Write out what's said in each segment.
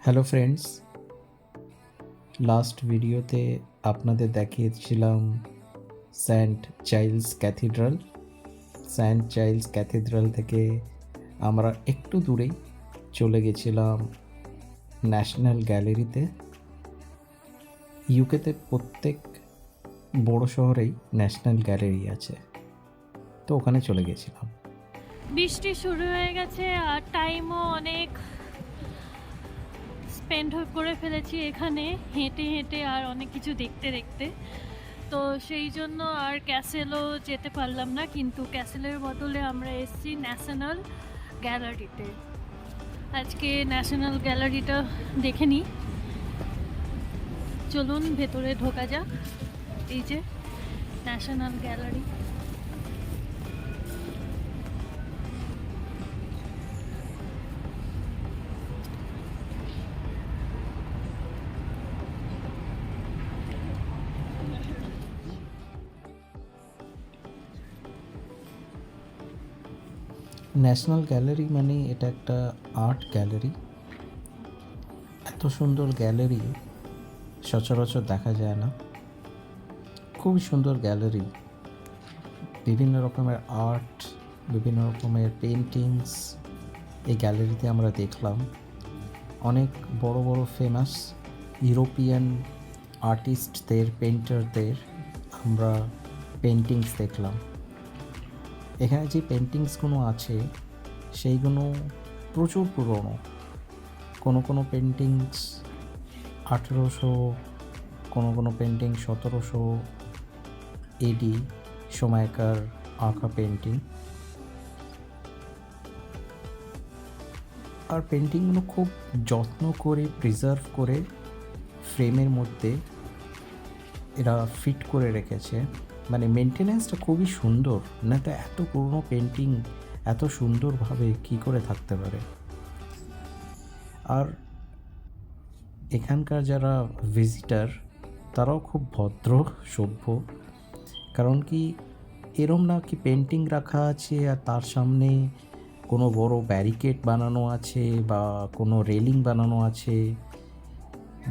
Hello friends, last ভিডিওতে আপনাদের দেখিয়েছিলাম Saint Child's Cathedral. Saint Child's Cathedral থেকে আমরা একটু দূরেই চলে গেছিলাম ন্যাশনাল গ্যালারিতে। ইউকেতে প্রত্যেক বড় শহরেই ন্যাশনাল গ্যালারি আছে, তো ওখানে চলে গেছিলাম। বৃষ্টি শুরু হয়ে গেছে আর টাইমও অনেক স্পেন্ড করে ফেলেছি এখানে হেঁটে হেঁটে আর অনেক কিছু দেখতে দেখতে। তো সেই জন্য আর ক্যাসেলও যেতে পারলাম না, কিন্তু ক্যাসেলের বদলে আমরা এসেছি ন্যাশনাল গ্যালারিতে। আজকে ন্যাশনাল গ্যালারিটা দেখে নিই, চলুন ভেতরে ঢোকা যাক। এই যে ন্যাশনাল গ্যালারি। ন্যাশনাল গ্যালারি মানে এটা একটা আর্ট গ্যালারি। এত সুন্দর গ্যালারি সচরাচর দেখা যায় না। খুবই সুন্দর গ্যালারি, বিভিন্ন রকমের আর্ট, বিভিন্ন রকমের পেন্টিংস এই গ্যালারিতে আমরা দেখলাম। অনেক বড় বড় ফেমাস ইউরোপিয়ান আর্টিস্টদের, পেন্টারদের আমরা পেন্টিংস দেখলাম। এখানে যে পেন্টিংসগুলো আছে সেইগুলো প্রচুর পুরনো। কোনো পেন্টিংস 1800, কোনো পেন্টিং 1700 এডি সময়কার আঁকা পেন্টিং। আর পেন্টিংগুলো খুব যত্ন করে প্রিজার্ভ করে ফ্রেমের মধ্যে এরা ফিট করে রেখেছে। মানে মেনটেন্যান্সটা খুবই সুন্দর, না তো এত পুরনো পেন্টিং এত সুন্দরভাবে কী করে থাকতে পারে। আর এখানকার যারা ভিজিটার তারাও খুব ভদ্র সভ্য। কারণ কি এরম না কি পেন্টিং রাখা আছে আর তার সামনে কোনো বড় ব্যারিকেড বানানো আছে বা কোনো রেলিং বানানো আছে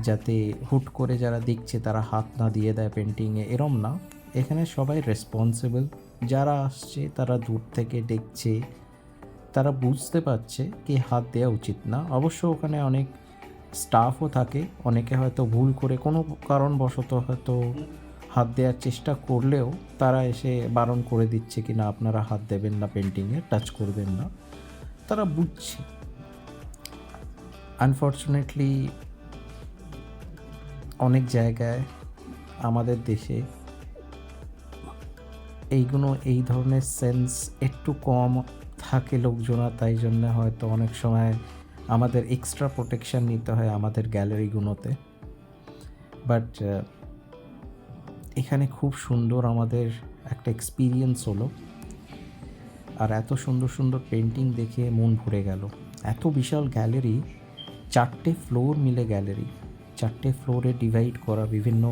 যাতে হুট করে যারা দেখছে তারা হাত না দিয়ে দেয় পেন্টিংয়ে, এরম না। এখানে সবাই রেসপন্সিবল। যারা আসছে তারা দূর থেকে দেখছে, তারা বুঝতে পারছে কি হাত দেওয়া উচিত না। অবশ্য ওখানে অনেক স্টাফও থাকে, অনেকে হয়তো ভুল করে কোনো কারণবশত হয়তো হাত দেওয়ার চেষ্টা করলেও তারা এসে বারণ করে দিচ্ছে কি না আপনারা হাত দেবেন না, পেন্টিংয়ে টাচ করবেন না। তারা বুঝছে। আনফর্চুনেটলি অনেক জায়গায় আমাদের দেশে এই ধরনের সেন্স একটু কম থাকে লোকজনের, তাই জন্য হয়তো অনেক সময় আমাদের এক্সট্রা প্রোটেকশন নিতে হয় আমাদের গ্যালারিগুলোতে। বাট এখানে খুব সুন্দর আমাদের একটা এক্সপিরিয়েন্স হলো। আর এত সুন্দর সুন্দর পেন্টিং দেখে মন ভরে গেল। এত বিশাল গ্যালারি, 4টে ফ্লোর মিলে গ্যালারি, 4টে ফ্লোরে ডিভাইড করা। বিভিন্ন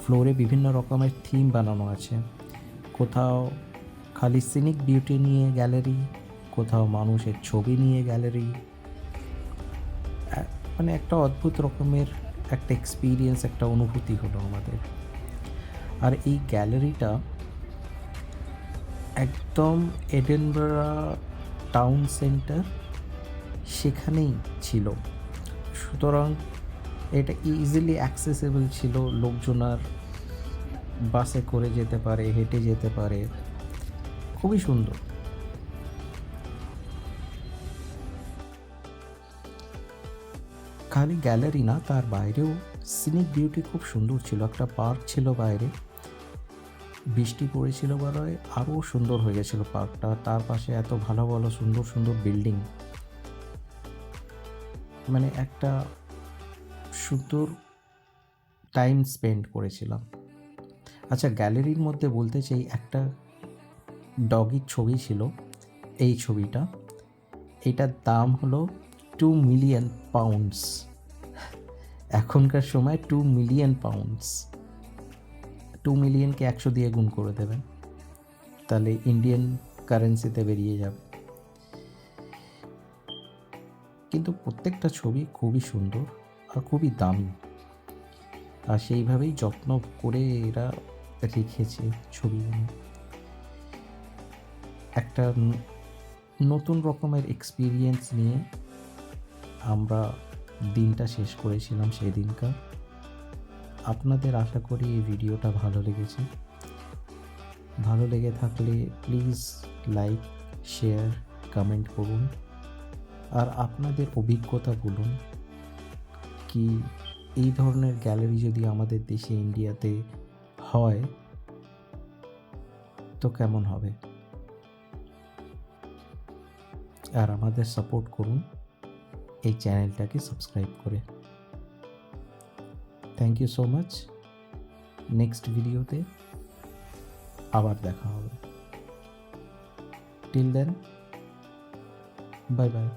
ফ্লোরে বিভিন্ন রকমের থিম বানানো আছে। কোথাও খালি সিনিক বিউটি নিয়ে গ্যালারি, কোথাও মানুষের ছবি নিয়ে গ্যালারি। মানে একটা অদ্ভুত রকমের একটা এক্সপিরিয়েন্স, একটা অনুভূতি হলো আমাদের। আর এই গ্যালারিটা একদম এডেনবরা টাউন সেন্টার সেখানেই ছিল, সুতরাং এটা ইজিলি অ্যাক্সেসেবল ছিল। লোকজনার বাসে করে যেতে পারে, হেঁটে যেতে পারে। খুবই সুন্দর। খালি গ্যালারি না, তার বাইরেও সিনিক বিউটি খুব সুন্দর ছিল। একটা পার্ক ছিল বাইরে, বৃষ্টি পড়েছিল বলে আরও সুন্দর হয়ে গেছিলো পার্কটা। তার পাশে এত ভালো ভালো সুন্দর সুন্দর বিল্ডিং, মানে একটা সুন্দর টাইম স্পেন্ড করেছিলাম। আচ্ছা, গ্যালারির মধ্যে বলতে চাই একটা ডগির ছবি ছিল। এই ছবিটা, এটার দাম হলো 2 মিলিয়ন পাউন্ডস। এখনকার সময় 2 মিলিয়ন পাউন্ডস। 2 মিলিয়নকে 100 দিয়ে গুণ করে দেবেন, তাহলে ইন্ডিয়ান কারেন্সিতে বেরিয়ে যাবে। কিন্তু প্রত্যেকটা ছবি খুবই সুন্দর আর খুবই দামি, আর সেইভাবেই যত্ন করে এরা রেখেছে ছবিগুলো। একটা নতুন রকমের এক্সপিরিয়েন্স নিয়ে আমরা দিনটা শেষ করেছিলাম সেদিনকার। আপনাদের আশা করি এই ভিডিওটা ভালো লেগেছে। ভালো লেগে থাকলে প্লিজ লাইক, শেয়ার, কমেন্ট করুন, আর আপনাদের অভিজ্ঞতা বলুন কি এই ধরনের গ্যালারি যদি আমাদের দেশে ইন্ডিয়াতে হয় তো কেমন হবে। আর আমাদের সাপোর্ট করুন এই চ্যানেলটাকে সাবস্ক্রাইব করে। Thank you so much. Next ভিডিওতে আবার দেখা হবে। Till then, bye by.